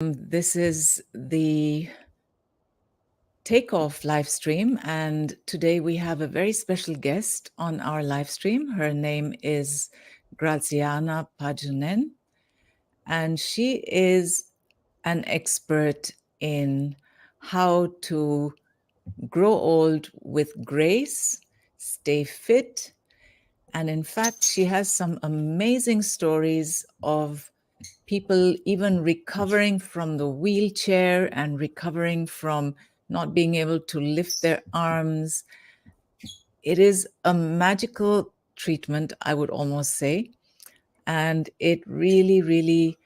This is the Takeoff live stream, and today we have a very special guest on our live stream. Her name is Graziana Pajunen, and she is an expert in how to grow old with grace, stay fit, and in fact, she has some amazing stories of people even recovering from the wheelchair and recovering from not being able to lift their arms. It is a magical treatment, I would almost say, and it really, really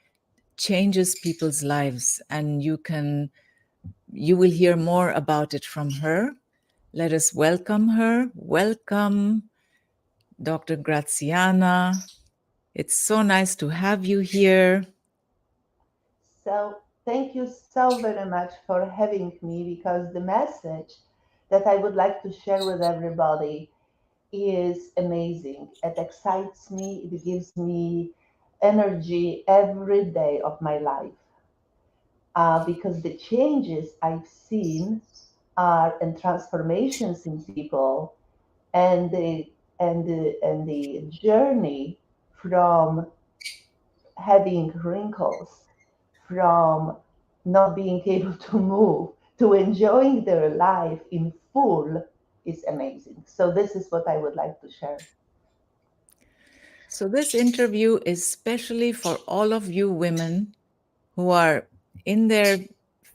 changes people's lives. And you will hear more about it from her. Let us welcome her. Welcome, Dr. Graziana. It's so nice to have you here. So thank you so very much for having me, because the message that I would like to share with everybody is amazing. It excites me. It gives me energy every day of my life, because the changes I've seen are and transformations in people, and the journey from having wrinkles, from not being able to move, to enjoying their life in full is amazing. So this is what I would like to share. So, this interview is specially for all of you women who are in their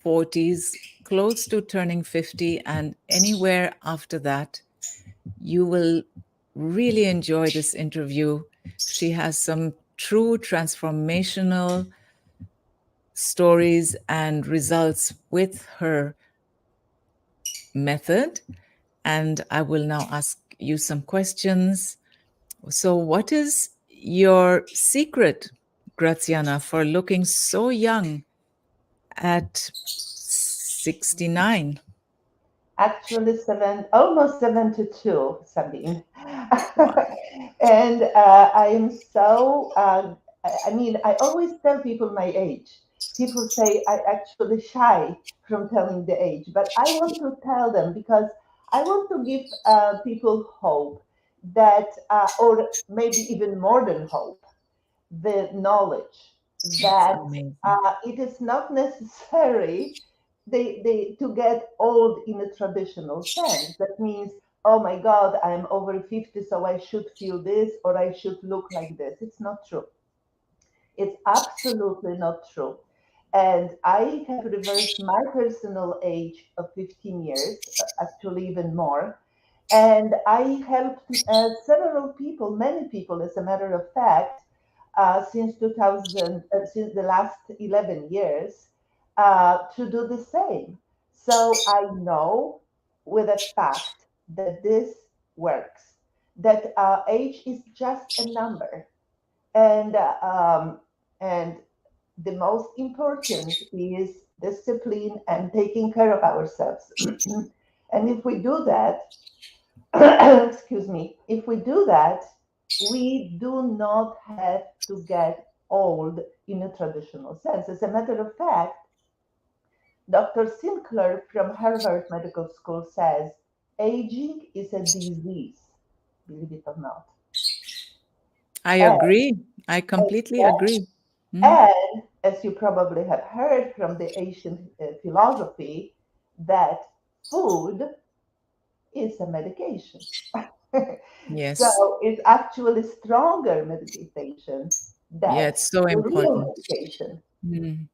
40s, close to turning 50, and anywhere after that. You will really enjoy this interview. She has some true transformational stories and results with her method. And I will now ask you some questions. So, what is your secret, Graziana, for looking so young at 69? Actually, almost 72, Sabine. Wow. And I am so, I mean, I always tell people my age. People say I actually shy from telling the age, but I want to tell them because I want to give people hope that, or maybe even more than hope, the knowledge It's that amazing. it is not necessary to get old in a traditional sense. That means, oh my God, I'm over 50, so I should feel this or I should look like this. It's not true. It's absolutely not true. And I have reversed my personal age of 15 years, actually even more. And I helped several people, many people, as a matter of fact, since 2000, since the last 11 years, to do the same. So I know with a fact that this works, that age is just a number. And, and the most important is discipline and taking care of ourselves. And if we do that, excuse me, if we do that, we do not have to get old in a traditional sense. As a matter of fact, Dr. Sinclair from Harvard Medical School says aging is a disease, believe it or not. I And, agree. I completely agree. Mm. and as you probably have heard from the ancient philosophy, that food is a medication. Yes. So it's actually stronger medication Yeah, than it's so the real important. medication, Mm.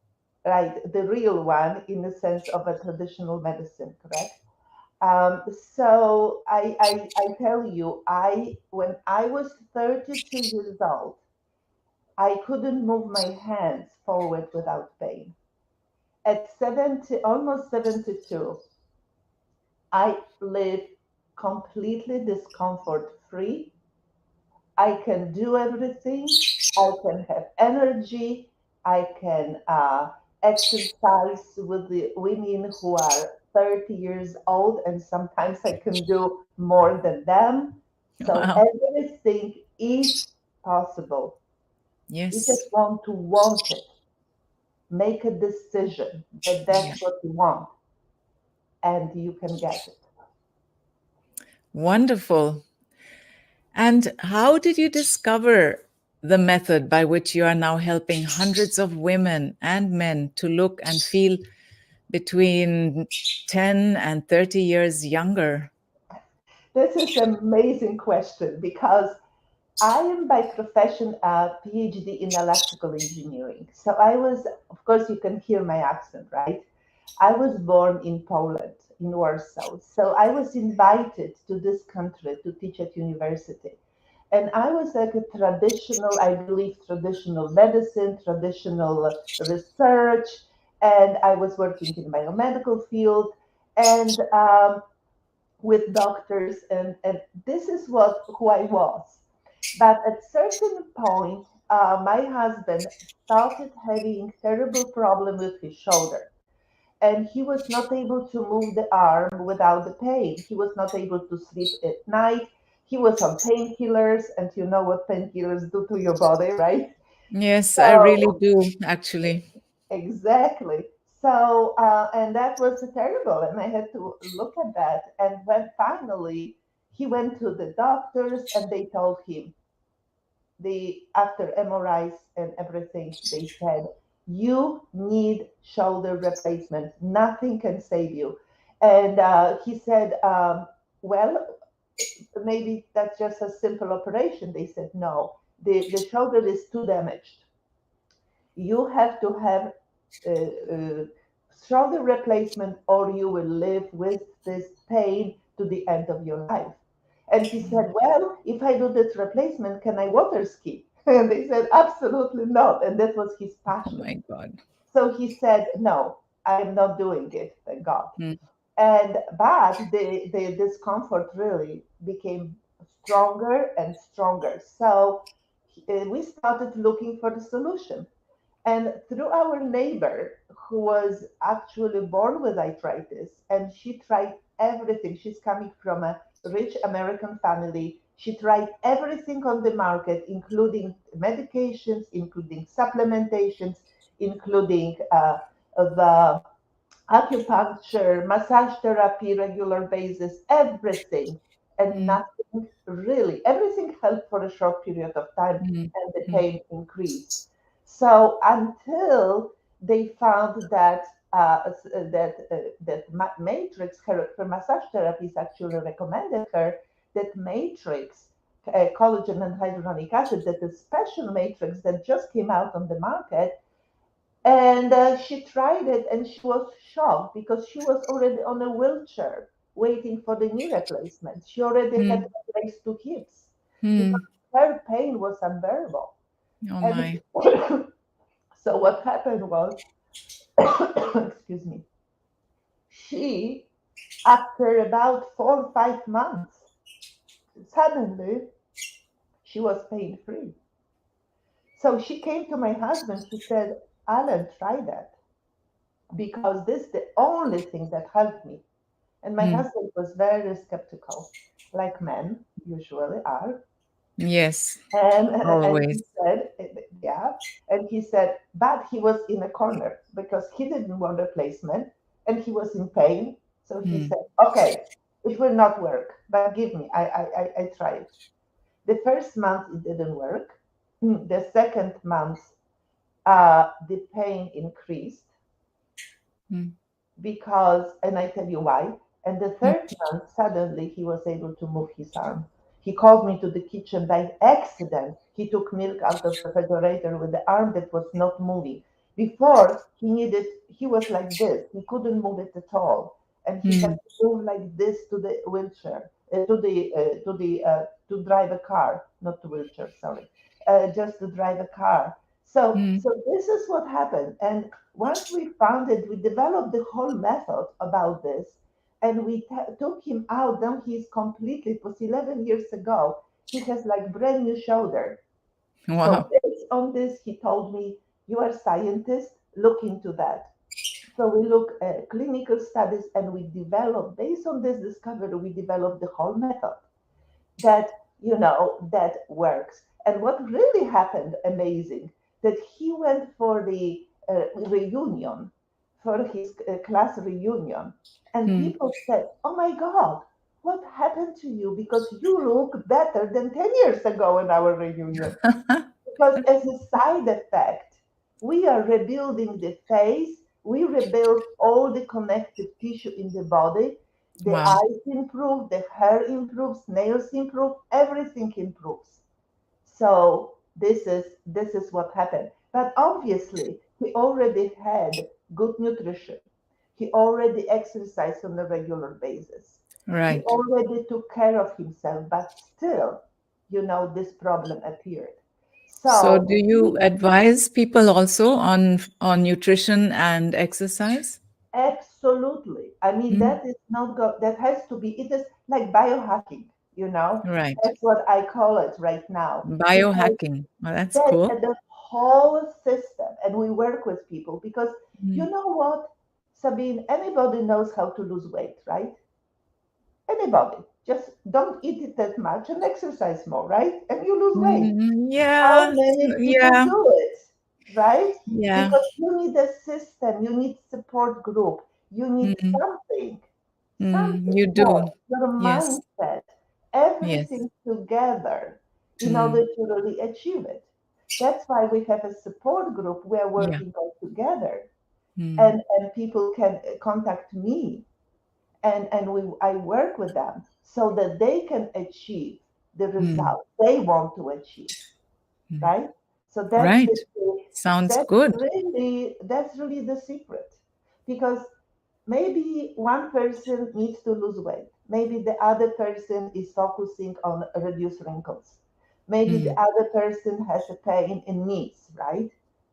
right? The real one in the sense of a traditional medicine, correct? So I tell you, when I was 32 years old, I couldn't move my hands forward without pain. At 70, almost 72, I live completely discomfort free. I can do everything. I can have energy. I can exercise with the women who are 30 years old, and sometimes I can do more than them. So Wow. everything is possible. You Yes. just want to want it. make a decision that Yeah. that's what you want, and you can get it. Wonderful. And how did you discover the method by which you are now helping hundreds of women and men to look and feel between 10 and 30 years younger? This is an amazing question because I am by profession a PhD in electrical engineering. So I was, of course, you can hear my accent, right? I was born in Poland, in Warsaw. So I was invited to this country to teach at university. And I was like a traditional, I believe, traditional medicine, traditional research, and I was working in biomedical field. And with doctors, and this is what who I was. But at certain point, my husband started having terrible problem with his shoulder, and he was not able to move the arm without the pain. He was not able to sleep at night. He was on painkillers, and you know what painkillers do to your body, right? Yes, I really So do, actually. exactly. And that was terrible. And I had to look at that. And when finally he went to the doctors and they told him, after MRIs and everything, they said, you need shoulder replacement. Nothing can save you. And he said, well, maybe that's just a simple operation. They said, no, the shoulder is too damaged. You have to have uh, shoulder replacement or you will live with this pain to the end of your life. And he said, well, if I do this replacement, can I water ski? And they said, absolutely not. And that was his Oh passion. my God. So he said, no, I am not doing it, thank God. Mm, And but the discomfort really became stronger and stronger. So we started looking for the solution. And through our neighbor, who was actually born with arthritis, and she tried everything. She's coming from a rich American family. She tried everything on the market, including medications, including supplementations, including the acupuncture, massage therapy, regular basis, everything. And mm, nothing really, everything helped for a short period of time mm, and the mm, pain increased. So until they found that matrix, her massage therapist actually recommended her that matrix, collagen and hyaluronic acid, that is special matrix that just came out on the market, and she tried it and she was shocked because she was already on a wheelchair waiting for the knee replacement. She already had mm, replaced two hips because mm. her pain was unbearable. Oh And my. so what happened was, excuse me, she, after about 4 or 5 months, suddenly she was pain free. So she came to my husband. She said, Alan, try that because this is the only thing that helped me. And my Mm. husband was very skeptical, like men usually are. Yes, And always. he said, yeah. And he said, but he was in a corner because he didn't want replacement and he was in pain. So he Mm, said, okay, it will not work, but give me, I try it. The first month it didn't work. The second month, the pain increased mm, because, and I tell you why. And the mm, third month, suddenly he was able to move his arm. He called me to the kitchen by accident. He took milk out of the refrigerator with the arm that was not moving. Before he was like this. He couldn't move it at all, and he had mm, to move like this to the wheelchair, to drive a car, not to wheelchair. Sorry, just to drive a car. mm. So this is what happened, and once we found it, we developed the whole method about this, and we took him out. Now he's completely, it was 11 years ago. He has like brand new shoulder. So Wow. based on this, he told me, you are a scientist, look into that. So we look at clinical studies and we developed, based on this discovery, we developed the whole method that that works. And what really happened, amazing, that he went for the reunion, for his class reunion. And Hmm. people said, "Oh my God, what happened to you? Because you look better than 10 years ago in our reunion." Because as a side effect, we are rebuilding the face, we rebuild all the connective tissue in the body. The Wow. eyes improve, the hair improves, nails improve, everything improves. So this is what happened. But obviously, he already had good nutrition. He already exercised on a regular basis. He Right. already took care of himself, but still, this problem appeared. So, So do you advise people also on nutrition and exercise? absolutely. I mean, Mm. that is not that has to be. It is like biohacking. Right. That's what I call it right now, because Biohacking. Well, that's that cool. the whole system, and we work with people because you Mm. know what, Sabine, anybody knows how to lose weight, right? Anybody. Just don't eat it that much and exercise more, right? And you lose weight. Mm, How yeah. many people Yeah. do it, right? Yeah. Because you need a system, you need support group, you need Mm. Mm. something You more, do. your Yes. mindset, Yes. everything together in order Mm. to really achieve it. That's why we have a support group. We are Yeah. working all together, Mm. and people can contact me, and I work with them so that they can achieve the Mm. result they want to achieve, Mm. right? So that's Right. the Sounds that's good. really the secret, because maybe one person needs to lose weight, maybe the other person is focusing on reduce wrinkles, maybe the Mm. other person has a pain in knees, right?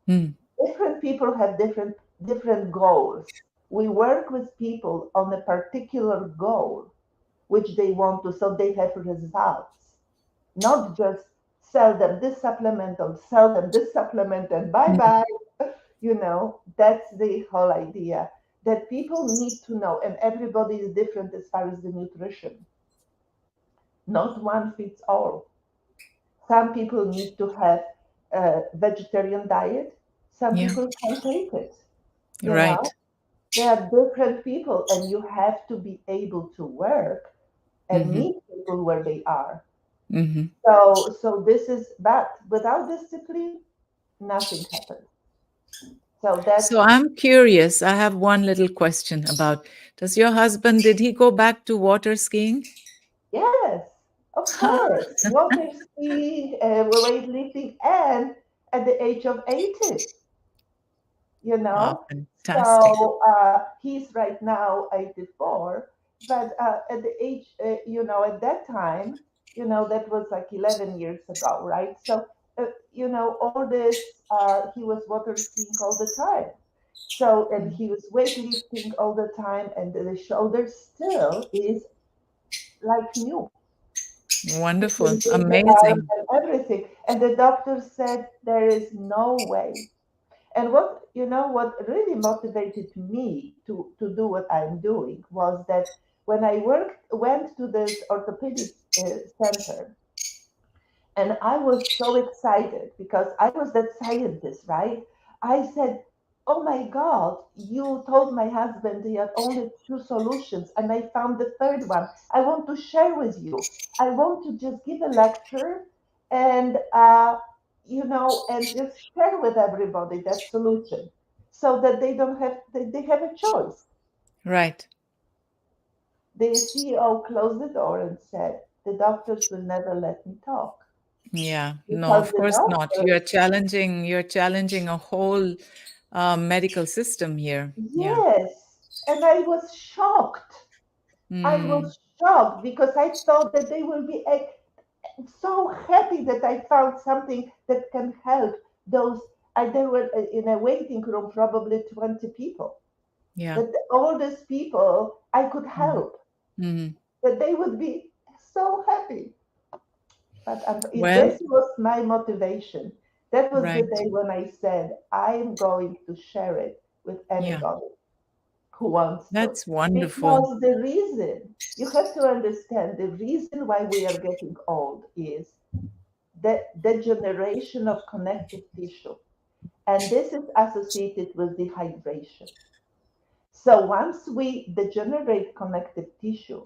Mm. Different people have different goals. We work with people on a particular goal which they want to, so they have results, not just sell them this supplement or sell them this supplement and bye Mm. bye. That's the whole idea, that people need to know, and everybody is different as far as the nutrition. Not one fits all. Some people need to have a vegetarian diet. Some Yeah. people can't take it. You know, Right. they are different people, and you have to be able to work and Mm-hmm. meet people where they are. Mm-hmm. So this is, but without discipline, nothing happens. So that's, So I'm curious. I have one little question about, does your husband, did he go back to water skiing? yes, of course, water skiing, weightlifting, and at the age of 80, you Wow, know. fantastic. So he's right now 84, but at the age, at that time, that was like 11 years ago, right? So, all this, he was water skiing all the time. So, and he was weightlifting all the time, and the shoulder still is like new. He Wonderful. can do the arm Amazing. and everything. And the doctor said there is no way. And what really motivated me to do what I'm doing was that when I went to this orthopedic center, and I was so excited because I was that scientist, right? I said, "Oh my God, you told my husband he had only two solutions, and I found the third one. I want to share with you. I want to just give a lecture and, and just share with everybody that solution so that they don't have, they have a choice." Right. The CEO closed the door and said, "The doctors will never let me talk Yeah. No, because of the course not. doctors." You're challenging a whole medical system here. Yeah. Yes, and I was shocked. I Mm, was shocked because I thought that they will be so happy that I found something that can help those. There were in a waiting room probably 20 people. yeah. That all these people I could Mm, help. mm. That they would be so happy. But Well, this was my motivation. That was the right. day when I said I'm going to share it with Yeah. anybody who wants to. That's wonderful. Because the reason, you have to understand, the reason why we are getting old is that degeneration of connective tissue. And this is associated with dehydration. So once we degenerate connective tissue,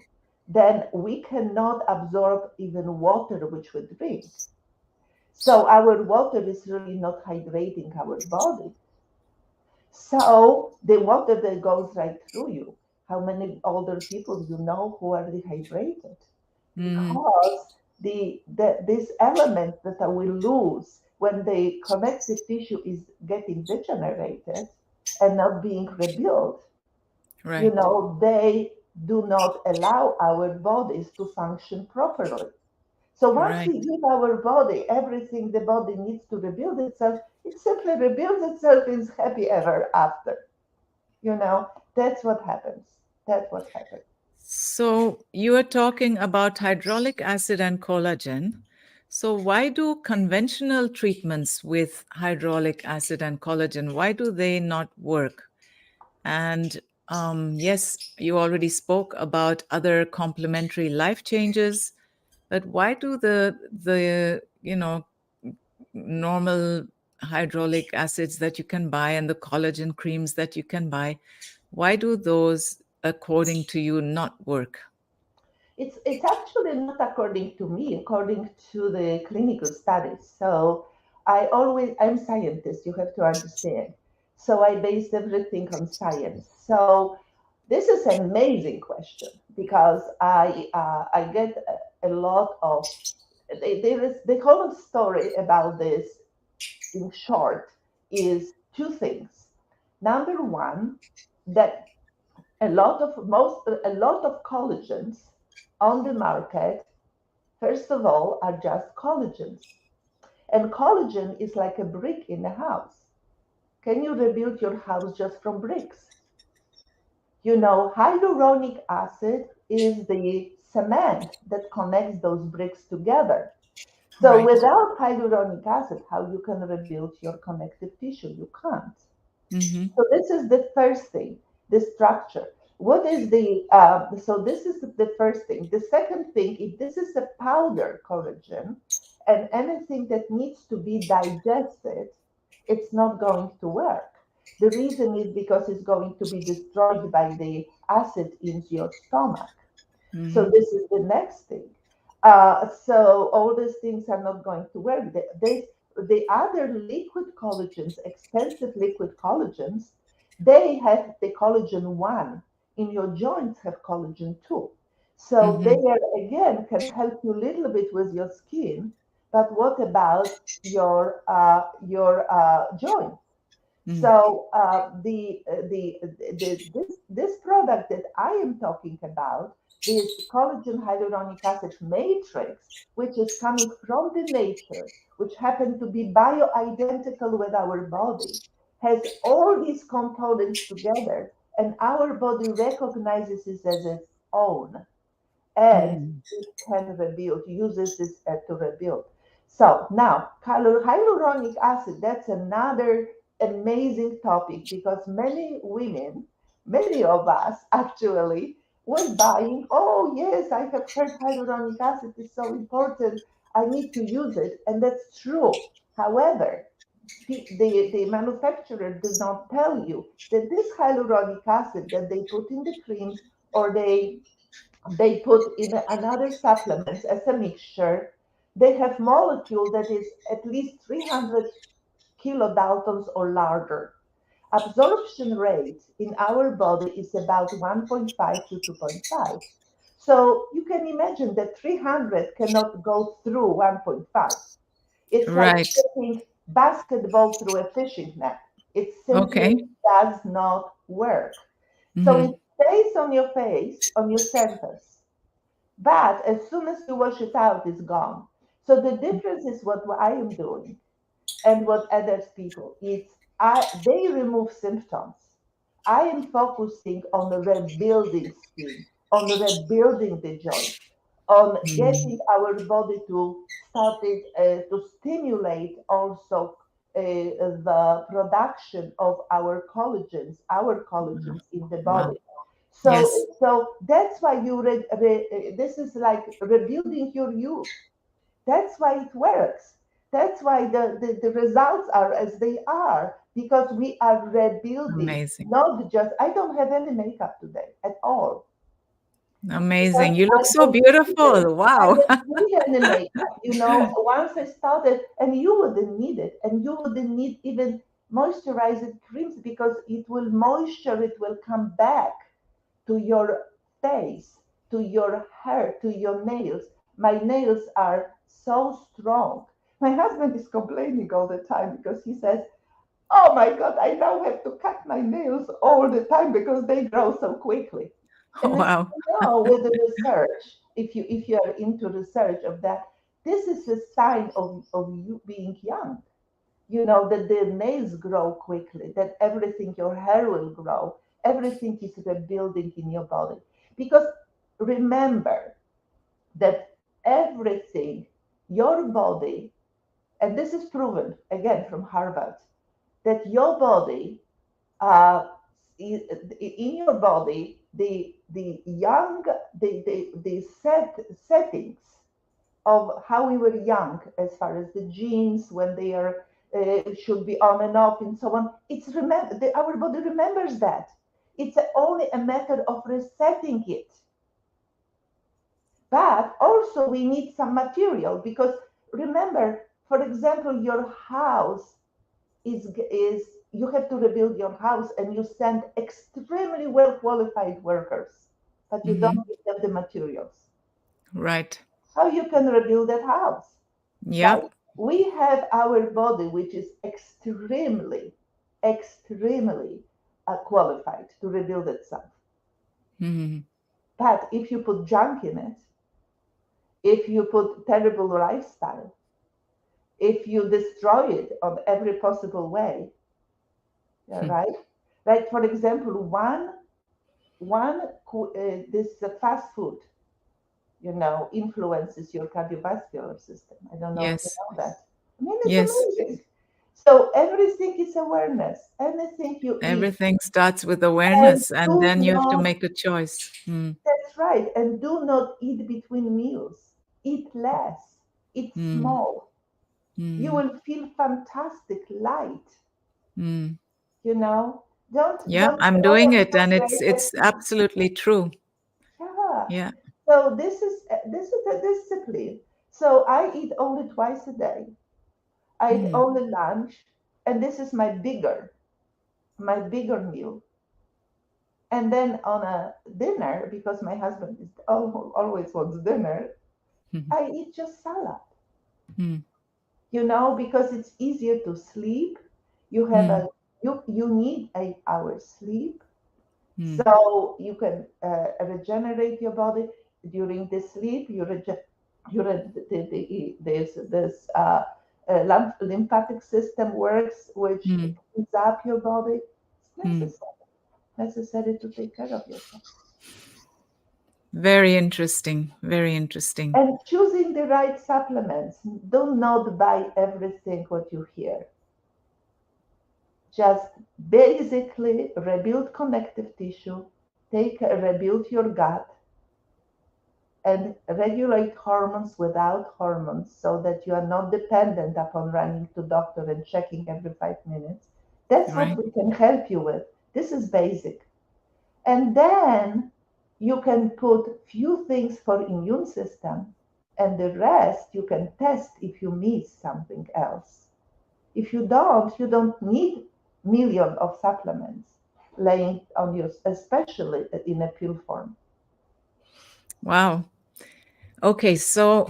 then we cannot absorb even water which we drink. So our water is really not hydrating our body. So the water that goes right through you, how many older people you know who are dehydrated? Mm-hmm. Because these elements that we lose when the connective tissue is getting degenerated and not being rebuilt, Right. they do not allow our bodies to function properly. So once Right. we give our body everything the body needs to rebuild itself, it simply rebuilds itself and is happy ever after. That's what happens. That's what happens. So you are talking about hydraulic acid and collagen. So why do conventional treatments with hydraulic acid and collagen, why do they not work? And yes, you already spoke about other complementary life changes, but why do the normal hydraulic acids that you can buy and the collagen creams that you can buy, why do those, according to you, not work? It's actually not according to me, according to the clinical studies. So I'm scientist, you have to understand. So I base everything on science. So this is an amazing question because I get a lot of there is the whole story about this in short is two things. Number one, that a lot of collagens on the market, first of all, are just collagens. And collagen is like a brick in a house. Can you rebuild your house just from bricks? Hyaluronic acid is the cement that connects those bricks together. So Right. without hyaluronic acid, how you can rebuild your connective tissue? You can't. Mm-hmm. So this is the first thing, the structure. What is so this is the first thing. The second thing, if this is a powder collagen and anything that needs to be digested, it's not going to work. The reason is because it's going to be destroyed by the acid in your stomach. So Mm-hmm. this is the next thing. So all these things are not going to work. The other liquid collagens, expensive liquid collagens, they have the collagen one. In your joints have collagen two. So they Mm-hmm. are again can help you a little bit with your skin. But what about your joints? So this product that I am talking about, this collagen hyaluronic acid matrix, which is coming from the nature, which happen to be bioidentical with our body, has all these components together, and our body recognizes it as its own and Mm-hmm. it can rebuild, uses this to rebuild. So now, hyaluronic acid, that's another amazing topic because many women, many of us actually, was buying, oh, yes, I have heard hyaluronic acid is so important. I need to use it. And that's true. However, the manufacturer does not tell you that this hyaluronic acid that they put in the creams or they put in another supplements as a mixture, they have molecule that is at least 300 kilodaltons or larger. Absorption rate in our body is about 1.5 to 2.5. So you can imagine that 300 cannot go through 1.5. It's like Right. taking basketball through a fishing net. It simply Okay. does not work. So Mm-hmm. it stays on your face, on your surface, but as soon as you wash it out, it's gone. So the difference is what I am doing and what others people. They remove symptoms. I am focusing on the rebuilding skin, on rebuilding the joints, on getting our body to start it to stimulate also the production of our collagens in the Wow. body. Yes. So that's why this is like rebuilding your youth. That's why it works. That's why the results are as they are, because we are rebuilding, Amazing. not just, I don't have any makeup today at all. Because Amazing. You I look so don't need it. beautiful. I Wow. don't need any makeup. Once I started, and you wouldn't need it, and you wouldn't need even moisturizing creams, because it will come back to your face, to your hair, to your nails. My nails are so strong. My husband is complaining all the time because he says, "Oh my God, I now have to cut my nails all the time because they grow so quickly." And then, Wow. with the research, if you are into research of that, this is a sign of you being young. That the nails grow quickly, that everything, your hair will grow, everything is rebuilding in your body. Because remember that everything, your body, and this is proven again from Harvard, that your body, uh, in your body, the young, settings of how we were young, as far as the genes, when they are should be on and off and so on. Our body remembers that. It's only a matter of resetting it. But also we need some material, because remember, for example, your house is you have to rebuild your house, and you send extremely well qualified workers, but you Hmm. don't give them the materials. Right. How you can rebuild that house? Right? Yep. We have our body, which is extremely qualified to rebuild itself. Hmm. But if you put junk in it, if you put terrible lifestyle, if you destroy it on every possible way, yeah, right? Like, for example, this fast food, influences your cardiovascular system. I don't know if you Yes. know that. I mean, it's Yes. amazing. So everything is awareness. Anything you eat, Everything starts with and awareness, and do then you have to not. make a choice. Mm. That's right. And do not eat between meals. Eat less. Eat Mm. small. You Mm. will feel fantastic, light. Mm. You know. Don't Yeah, don't be I'm doing over it, and exaggerated. it's absolutely true. Yeah. Yeah. So this is a discipline. So I eat only twice a day. I eat Mm. only lunch, and this is my bigger meal. And then on a dinner, because my husband always wants dinner, Mhm. I eat just salad. Mm. Because it's easier to sleep. You have Mm. a you need 8 hours sleep, Mm. so you can regenerate your body during the sleep. This lymphatic system works, which Mm. cleans up your body. It's Mm. necessary to take care of yourself. Very interesting. Very interesting. And choosing the right supplements. Do not buy everything what you hear. Just basically rebuild connective tissue, rebuild your gut, and regulate hormones without hormones, so that you are not dependent upon running to doctor and checking every 5 minutes. That's what Right. we can help you with. This is basic. And then you can put few things for immune system, and the rest you can test if you miss something else. If you don't need million of supplements laying on you, especially in a pill form. Wow. Okay, so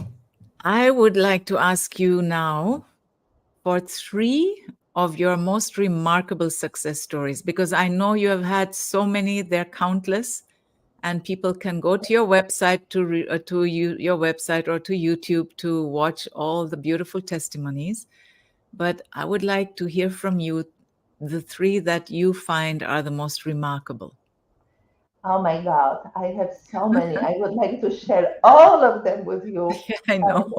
I would like to ask you now for three of your most remarkable success stories, because I know you have had so many, they're countless, and people can go to your website your website or to YouTube to watch all the beautiful testimonies. But I would like to hear from you the three that you find are the most remarkable. Oh my God, I have so many. I would like to share all of them with you. Yeah, I know.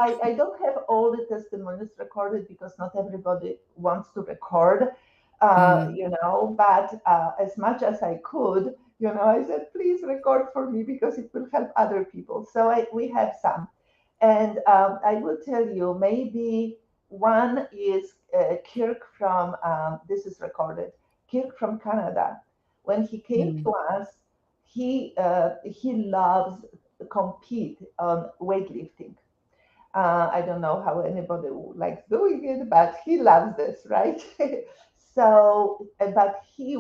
I don't have all the testimonies recorded, because not everybody wants to record, Mm, but as much as I could, I said, please record for me, because it will help other people. So we have some. And I will tell you, maybe one is Kirk from, this is recorded, Kirk from Canada. When he came Mm. to us, he loves to compete on weightlifting. I don't know how anybody likes doing it, but he loves this, right? So, but he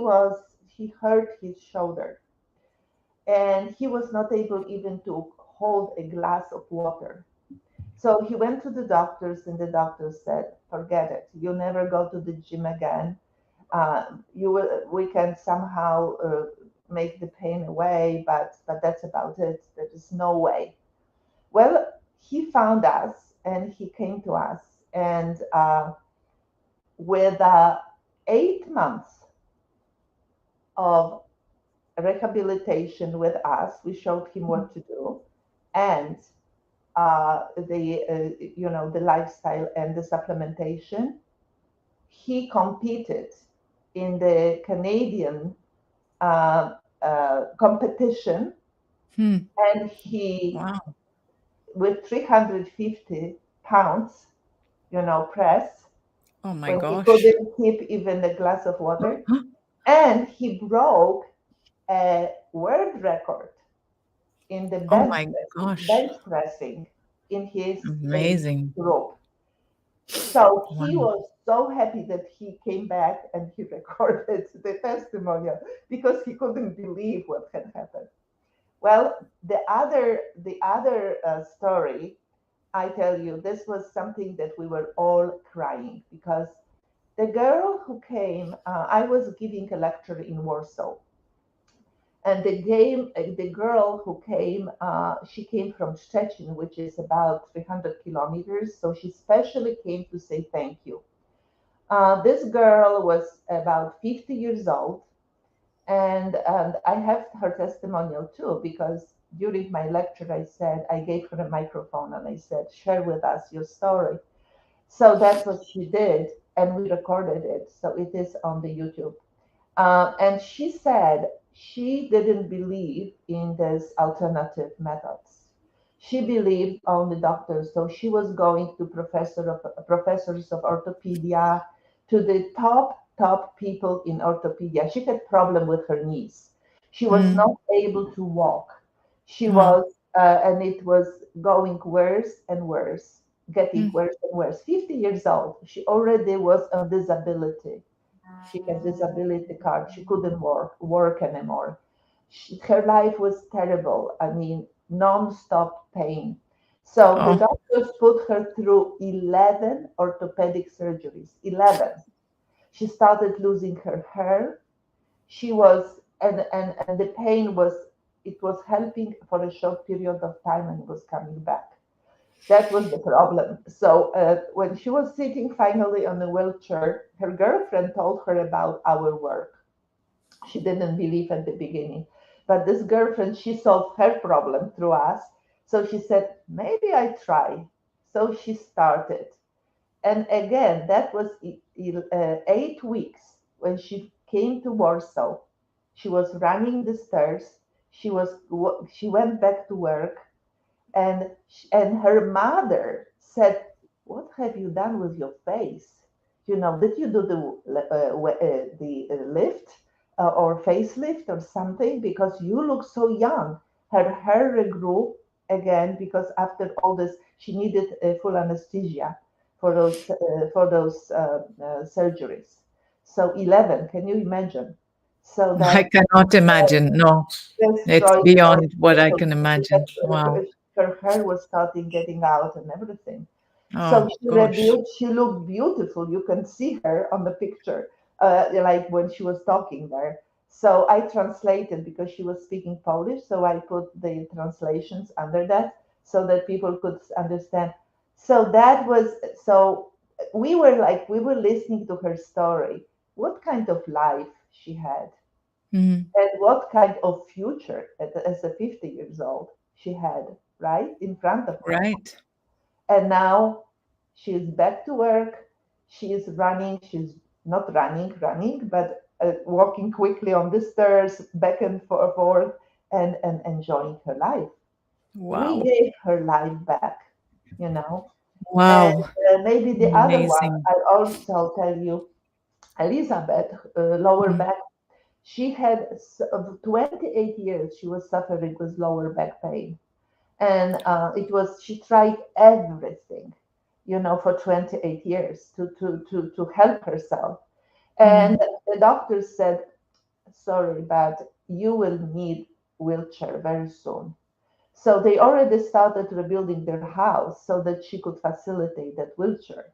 hurt his shoulder, and he was not able even to hold a glass of water. So he went to the doctors, and the doctors said, "Forget it. You never go to the gym again. You will. We can somehow make the pain away, but that's about it. There is no way." Well, he found us, and he came to us, and with 8 months of rehabilitation with us, we showed him what to do, and the lifestyle and the supplementation. He competed in the Canadian competition, Hmm. and he, Wow. with 350 pounds, press, Oh my when he gosh. couldn't keep even a glass of water, and he broke a world record in the Oh my gosh. bench pressing in his age Amazing. group. So Wow. he was so happy that he came back and he recorded the testimonial because he couldn't believe what had happened. Well, the other story, I tell you, this was something that we were all crying because the girl who came, I was giving a lecture in Warsaw, and the girl who came, she came from Szczecin, which is about 300 kilometers. So she specially came to say thank you. This girl was about 50 years old, and I have her testimonial too, because during my lecture, I gave her a microphone and I said, share with us your story. So that's what she did, and we recorded it. So it is on the YouTube. And she said she didn't believe in these alternative methods. She believed on the doctors, so she was going to professors of orthopedia, to the top people in orthopedia. She had problem with her knees. She was Mm. not able to walk. She Wow. was, and it was going worse and worse, getting Mm. worse and worse. 50 years old, she already was on disability. She had disability card. She couldn't work anymore. Her life was terrible. I mean, non-stop pain. So the Oh, doctors put her through 11 orthopedic surgeries. 11. She started losing her hair. She was, and the pain was, it was helping for a short period of time and was coming back. That was the problem. So when she was sitting finally on a wheelchair, her girlfriend told her about our work. She didn't believe at the beginning, but this girlfriend, she solved her problem through us. So she said, maybe I try. So she started. And again, that was 8 weeks when she came to Warsaw. She was running the stairs. She went back to work, and her mother said, "What have you done with your face? Did you do the lift or facelift or something? Because you look so young." Her hair regrew again because after all this, she needed full anesthesia for those surgeries. So 11, can you imagine? So I that cannot imagine. No, it's destroyed her beyond what I totally. can She had, imagine. Wow. her hair was starting getting out and everything. So Oh she gosh. rebuilt. She looked beautiful. You can see her on the picture, like when she was talking there. So I translated because she was speaking Polish. So I put the translations under that so that people could understand. So that was so we were listening to her story. What kind of life she had, Mm. and what kind of future as a 50 years old she had right in front of her. Right. And now she is back to work. She is running. She's not running, but walking quickly on the stairs, back and forth, and enjoying her life. We Wow. gave her life back, you know. And Wow. maybe the other one, Amazing. I also tell you, Elizabeth, lower Mm. back. She had 28 years she was suffering with lower back pain. And she tried everything, for 28 years to help herself. And Mm. the doctor said, sorry, but you will need wheelchair very soon. So they already started rebuilding their house so that she could facilitate that wheelchair.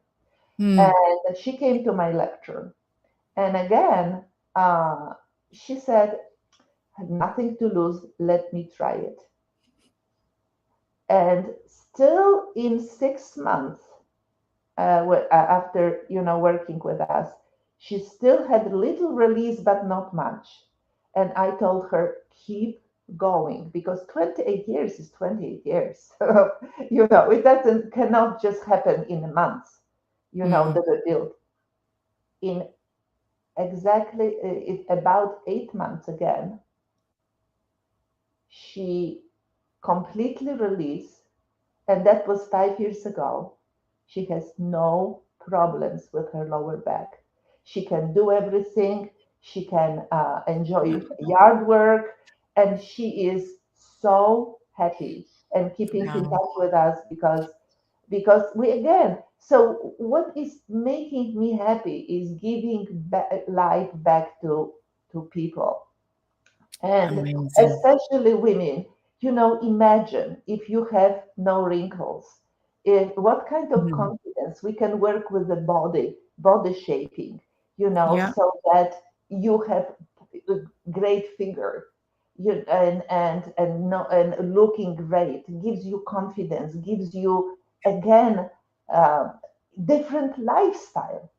Mm. And she came to my lecture. And again, uh, she said, I have nothing to lose. Let me try it. And still in 6 months, after working with us, she still had little release, but not much. And I told her, keep going, because 28 years is 28 years. It doesn't cannot just happen in a month. The Mm. rebuild in exactly about 8 months again, she completely released, and that was 5 years ago. She has no problems with her lower back. She can do everything. She can enjoy yard work, and she is so happy and keeping in Wow. touch with us because we again. So what is making me happy is giving life back to people, and Amazing. especially women. Imagine if you have no wrinkles. What kind of Mm. confidence we can work with the body shaping, Yeah. so that you have a great figure, and no, and looking great gives you confidence, gives you again uh, different lifestyle,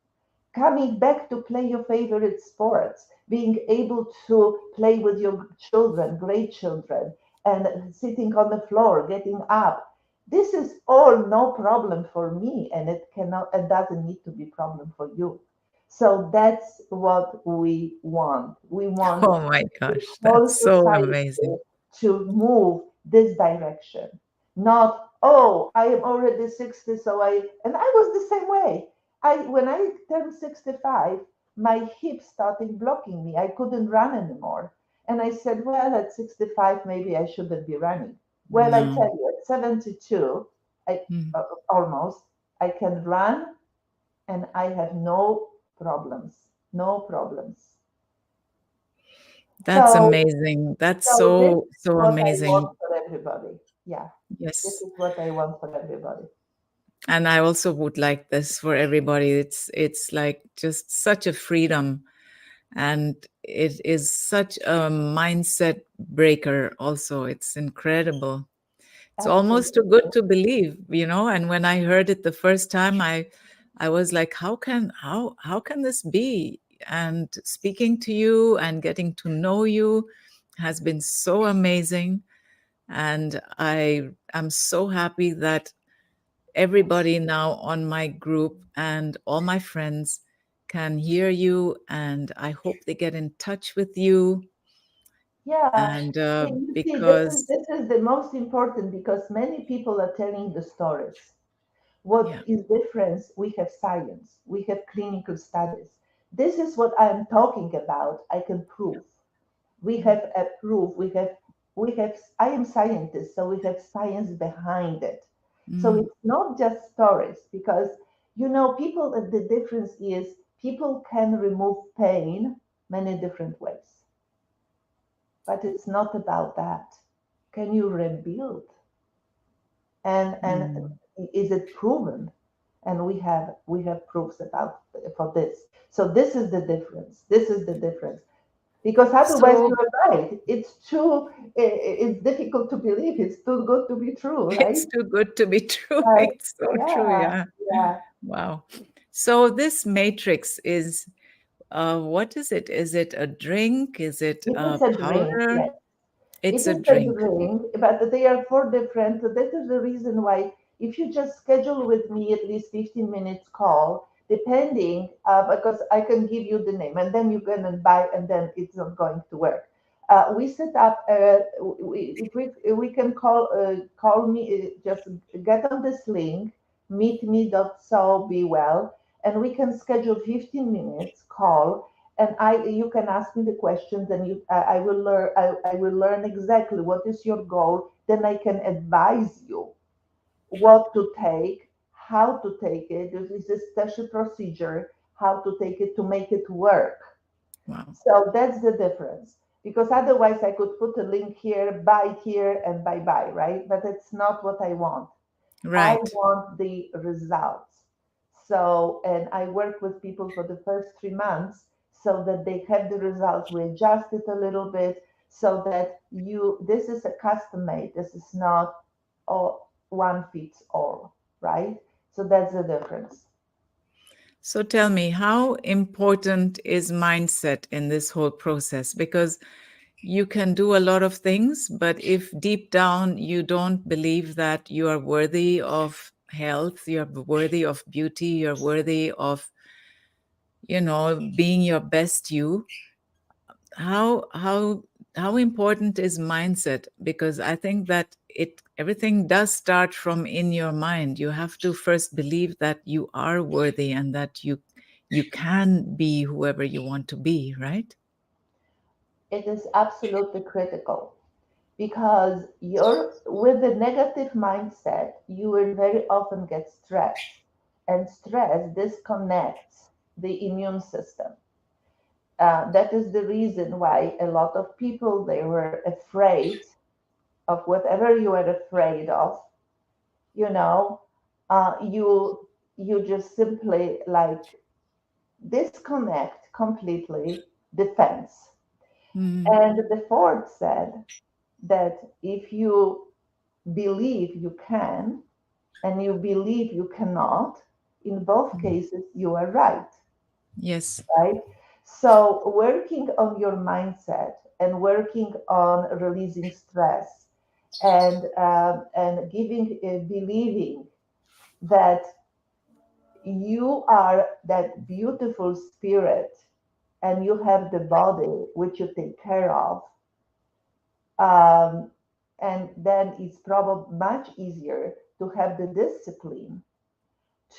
coming back to play your favorite sports, being able to play with your children, great children, and sitting on the floor, getting up. This is all no problem for me, and it doesn't need to be problem for you. So that's what we want. We want Oh my gosh. whole That's so society amazing. to move this direction. Not, oh, I am already 60, and I was the same way. When I turned 65, my hips started blocking me. I couldn't run anymore. And I said, well, at 65, maybe I shouldn't be running. Well, I No. tell you, at 72, I Mm. almost, I can run and I have no problems. No problems. That's So amazing. That's So this so, is so what I amazing. want for everybody. Yeah, this Yes. is what I want for everybody. And I also would like this for everybody. It's like just such a freedom, and it is such a mindset breaker also. It's incredible. It's almost too good Absolutely. to believe, and when I heard it the first time, I was like, how can this be? And speaking to you and getting to know you has been so amazing. And I am so happy that everybody now on my group and all my friends can hear you, and I hope they get in touch with you. Yeah. And You see, this is because this is the most important because many people are telling the stories. What yeah. is difference? We have science, we have clinical studies. This is what I am talking about. I can prove. We have a proof. We have. I am scientist, so we have science behind it. So Mm, it's not just stories because people. The difference is people can remove pain many different ways, but it's not about that. Can you rebuild? And mm. is it proven? And we have proofs about for this. So this is the difference. This is the difference. Because otherwise So you're right, it's difficult to believe, it's too good to be true, it's right? too good to be true. uh, It's so true. yeah, Yeah. yeah. Wow. So this matrix is, what is it? Is it a drink? Is it It a is a drink, powder? yes. It's It a is a drink. drink, but they are four different. That is the reason why, if you just schedule with me at least 15 minutes call, depending, because I can give you the name and then you can buy, and then it's not going to work. We set up. If we can call me, just get on this link. meet me. So be well, and we can schedule 15 minutes call, and you can ask me the questions, and I will learn. I will learn exactly what is your goal. Then I can advise you what to take, how to take it. There is a special procedure how to take it to make it work. Wow. So that's the difference. Because otherwise, I could put a link here, and bye bye, right? But it's not what I want. I Right. want the results. So, and I work with people for the first 3 months so that they have the results. We adjust it a little bit so that this is a custom made. This is not all, one fits all, right? So that's the difference. So tell me, how important is mindset in this whole process? Because you can do a lot of things, but if deep down you don't believe that you are worthy of health, you're worthy of beauty, you're worthy of, being your best you, how important is mindset? Because I think that it everything does start from in your mind. You have to first believe that you are worthy and that you can be whoever you want to be, right? It is absolutely critical because you're with the negative mindset, you will very often get stress, and stress disconnects the immune system. That is the reason why a lot of people they were afraid of whatever you are afraid of. You know, you just simply like disconnect completely defense. Mm, And the Ford said that if you believe you can and you believe you cannot, in both cases, you are right, yes. right? So, working on your mindset and working on releasing stress and giving, believing that you are that beautiful spirit and you have the body which you take care of, um, and then it's probably much easier to have the discipline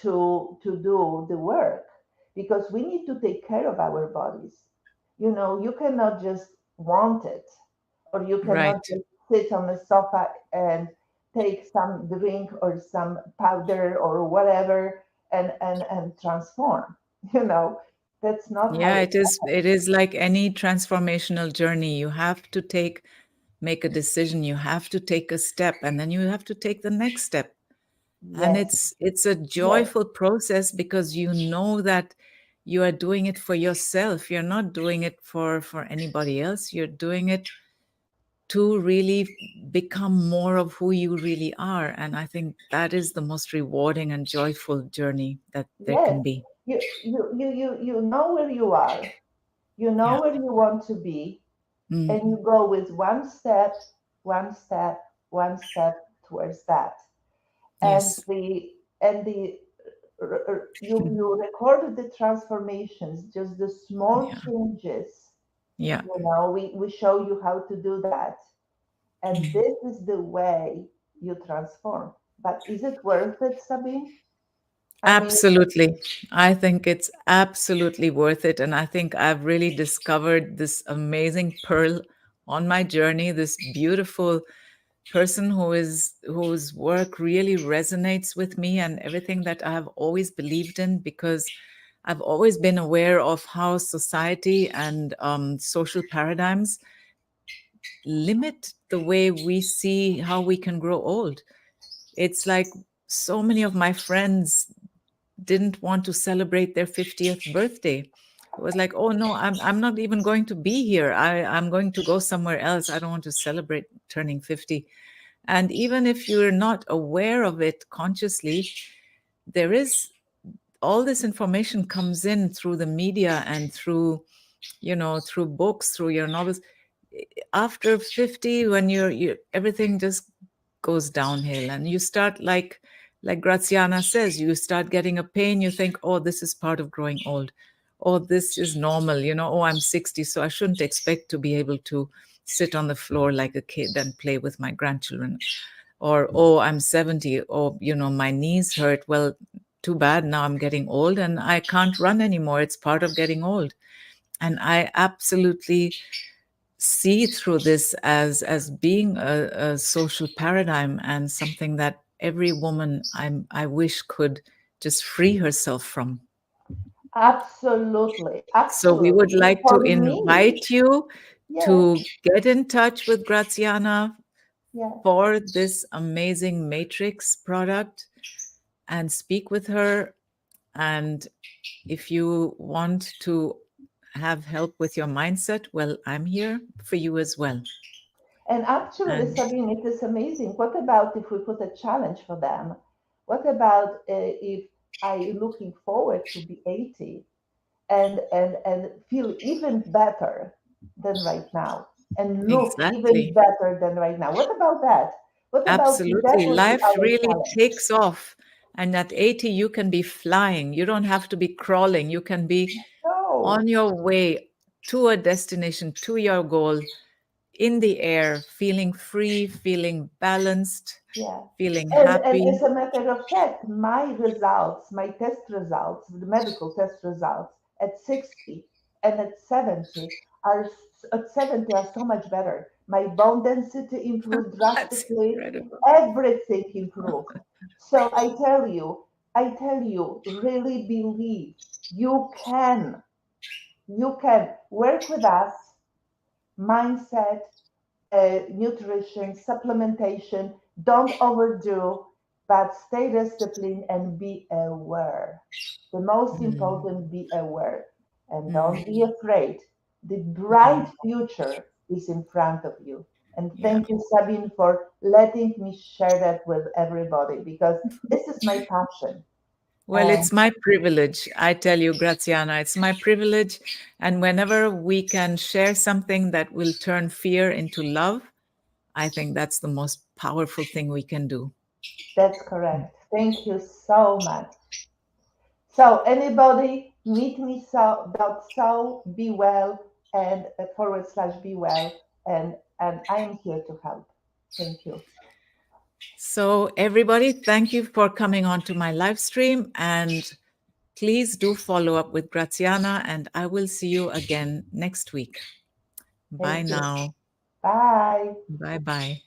to do the work because we need to take care of our bodies. You cannot just want it, or you cannot Right. just sit on the sofa and take some drink or some powder or whatever and transform. You know, that's not how Yeah, it it is like any transformational journey. You have to make a decision, you have to take a step, and then you have to take the next step. And Yes, it's a yes, joyful process because you know that you are doing it for yourself. You're not doing it for anybody else. You're doing it to really become more of who you really are. And I think that is the most rewarding and joyful journey that there yes. can be. You know where you are, you know Yeah. where you want to be, and Mm. you go with one step, one step towards that. And Yes. you recorded the transformations, just the small Yeah. changes. Yeah. We show you how to do that, and Mm. this is the way you transform. But is it worth it, Sabine? I mean, Absolutely. I think it's absolutely worth it. And I think I've really discovered this amazing pearl on my journey, this beautiful person whose work really resonates with me and everything that I have always believed in, because I've always been aware of how society and social paradigms limit the way we see how we can grow old. It's like so many of my friends didn't want to celebrate their 50th birthday. It was like, oh no, I'm not even going to be here. I'm going to go somewhere else. I don't want to celebrate turning 50. And even if you're not aware of it consciously, there is all this information comes in through the media and through books, through your novels. After 50, when you everything just goes downhill and you start like Graziana says, you start getting a pain, you think, oh, this is part of growing old. Oh, this is normal, oh, I'm 60, so I shouldn't expect to be able to sit on the floor like a kid and play with my grandchildren. or oh, I'm 70, or my knees hurt. Well, too bad, now I'm getting old and I can't run anymore. It's part of getting old. And I absolutely see through this as being a social paradigm and something that every woman I wish could just free herself from. Absolutely, So we would absolutely. like to For me, invite you yes, to get in touch with Graziana yes. for this amazing matrix product and speak with her. And if you want to have help with your mindset, well, I'm here for you as well. And actually, And Sabine, it is amazing. What about if we put a challenge for them? What about if I looking forward to be 80 and feel even better than right now and look even exactly, better than right now? What about that? What about if that absolutely. would be Life our really challenge? takes off. And at 80, you can be flying. You don't have to be crawling. You can be No, on your way to a destination, to your goal, in the air, feeling free, feeling balanced, yeah. feeling And happy. as a matter of fact, my results, my test results, the medical test results at 60 and at 70 at 70 are so much better. My bone density improved That's drastically, incredible. everything improved. So I tell you, really believe you can work with us, mindset, nutrition, supplementation. Don't overdo, but stay disciplined and be aware. The most Mm, important, be aware. And don't mm, be afraid. The bright mm, future is in front of you. And yeah. thank you, Sabine, for letting me share that with everybody because this is my passion. Well, And it's my privilege. I tell you, Graziana, it's my privilege. And whenever we can share something that will turn fear into love, I think that's the most powerful thing we can do. that's correct. Thank you so much. So anybody meet me so be well and / be well and I am here to help. Thank you. So, everybody, thank you for coming on to my live stream. And please do follow up with Graziana. And I will see you again next week. Bye Thank you. now. Bye. Bye bye.